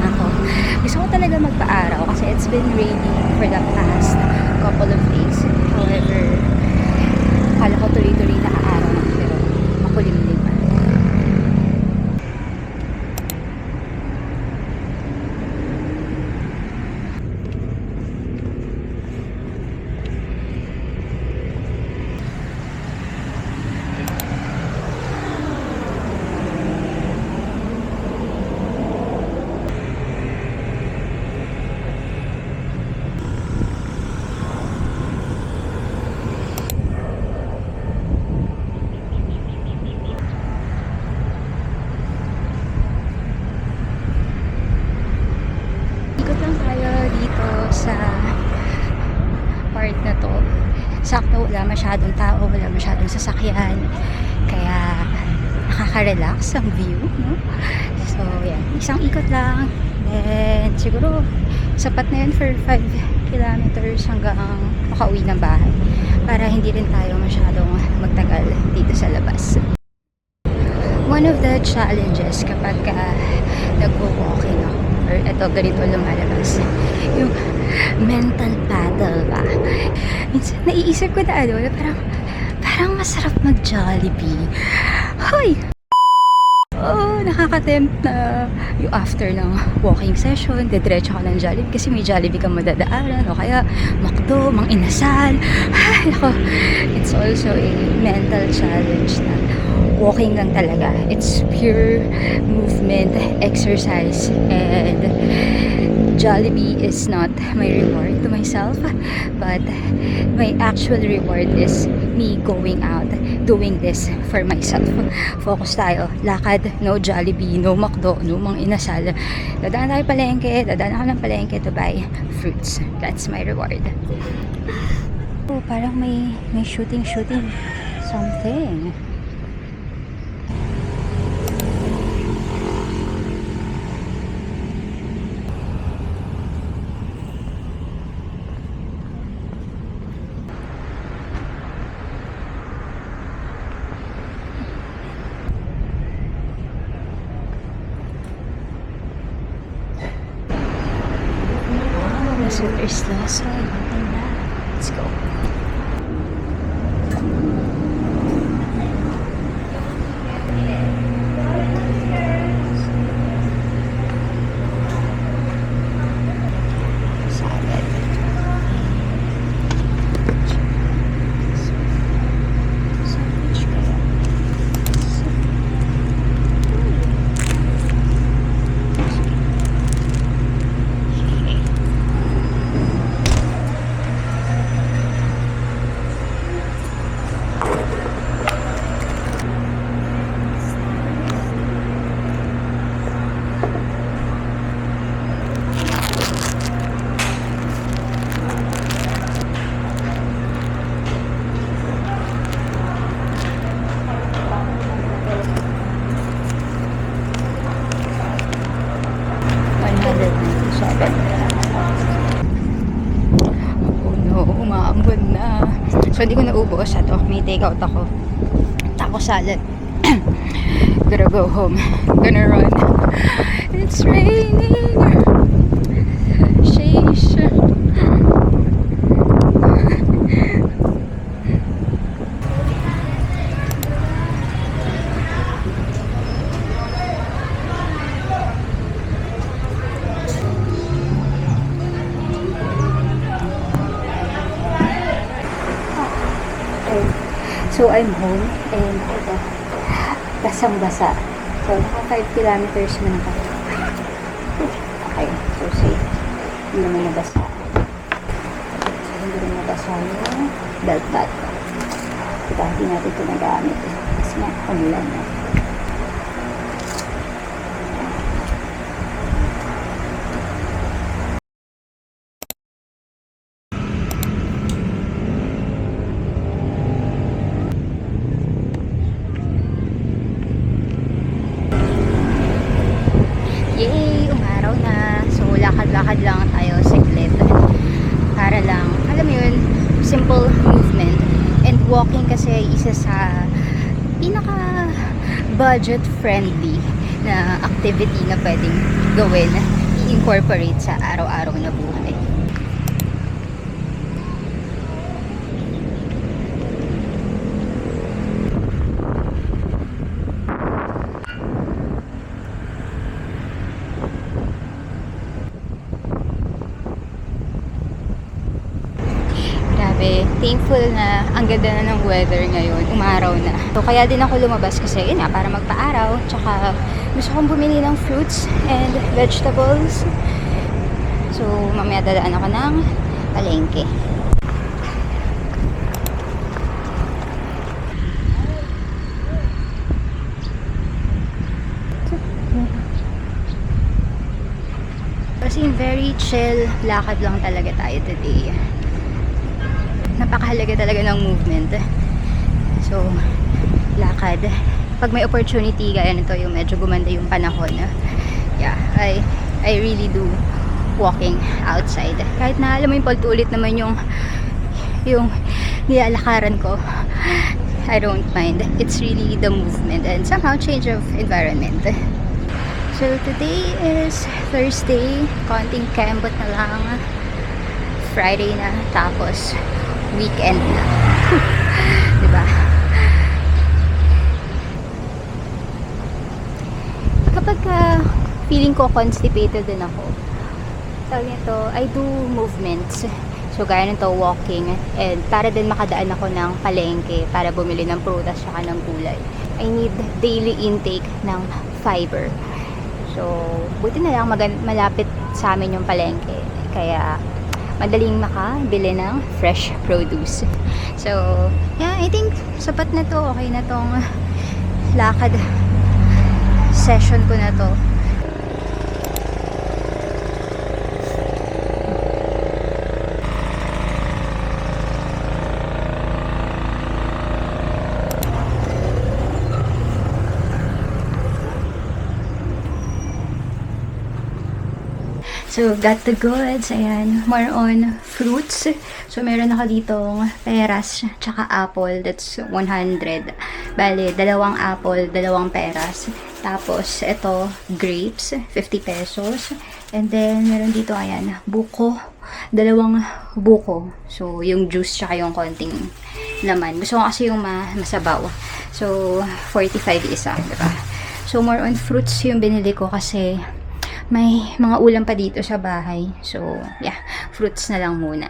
na ako. Gusto ko talaga magpa-araw kasi it's been raining for the past couple of days. However, akala ko tuloy-tuloy na araw na pero makulimlim pa. Ikot lang tayo dito sa part na to. Sakto, wala masyadong tao, wala masyadong sasakyan. Kaya nakaka-relax ang view, no? So, yan. Isang ikot lang. Then, siguro, sapat na yun for 5 kilometers hanggang makauwi ng bahay. Para hindi rin tayo masyadong magtagal dito sa labas. One of the challenges kapag nagwo-walking ako, or eto ganito lumalabas, yung mental battle ba? Minsan naiisip ko na parang masarap mag-Jollibee. Hoy! Oh, nakaka-tempt na yung after ng walking session, diretso ka ng Jollibee kasi may Jollibee kang madadaanan o kaya McDo, Mang Inasal. Ay, ako, it's also a mental challenge na walking lang talaga. It's pure movement, exercise, and Jollibee is not my reward to myself, but my actual reward is me going out, doing this for myself. Focus tayo. Lakad, no Jollibee, no McDo, no Mang Inasal. Dadaan tayo palengke, dadaan ako ng palengke to buy fruits. That's my reward. Oh, parang may shooting something. Super slow, so nothing na. Let's go. Salad. Sandwich kaya. Oh no, umaambon na. So hindi ko naubos. Ito, may take out ako. Taco salad. Gonna go home. Gonna run. It's raining. Sheesh. So, I'm home and ito, basang-basa. So, naka 5 kilometers na ako. Okay, so safe. Hindi naman nabasa. So, hindi naman nabasa yung belt bag ko. Diba, hindi natin ito nagamit. Kasi nga, umulan na. Yay! Umaraw na. So, lakad-lakad lang tayo saglit. Para lang, alam mo yun, simple movement. And walking kasi isa sa pinaka budget-friendly na activity na pwedeng gawin. incorporate sa araw-araw na buhay. Grabe, thankful na ang ganda na ng weather ngayon, umaraw na. So kaya din ako lumabas kasi yun nga, para magpa-araw, tsaka gusto kong bumili ng fruits and vegetables. So mamaya dadaan ako ng palengke. Kasi very chill lakad lang talaga tayo today. Napakahalaga talaga ng movement. So, lakad. Pag may opportunity, gaya nito, yung medyo gumanda yung panahon. Yeah, I really do walking outside. Kahit na alam mo yung pagtulit naman yung nilalakaran ko, I don't mind. It's really the movement and somehow change of environment. So, today is Thursday. Konting kembot na lang. Friday na. Tapos, weekend na. Diba? Kapag feeling ko constipated din ako, tawag nito, I do movements. So, gaya nito, walking. And para din makadaan ako ng palengke para bumili ng prutas saka ng gulay. I need daily intake ng fiber. So, buti na lang malapit sa amin yung palengke. Kaya, madaling makabili ng fresh produce. So, yeah, I think sapat na to. Okay na tong lakad session ko na to. So, got the goods. Ayan. More on fruits. So, meron ako ditong peras tsaka apple. That's 100. Bale, dalawang apple, dalawang peras. Tapos, ito, grapes. 50 pesos. And then, meron dito, ayan, buko. Dalawang buko. So, yung juice tsaka yung konting laman. Gusto ko kasi yung masabaw. So, 45 isa. Diba? So, more on fruits yung binili ko kasi may mga ulam pa dito sa bahay. So, yeah, fruits na lang muna.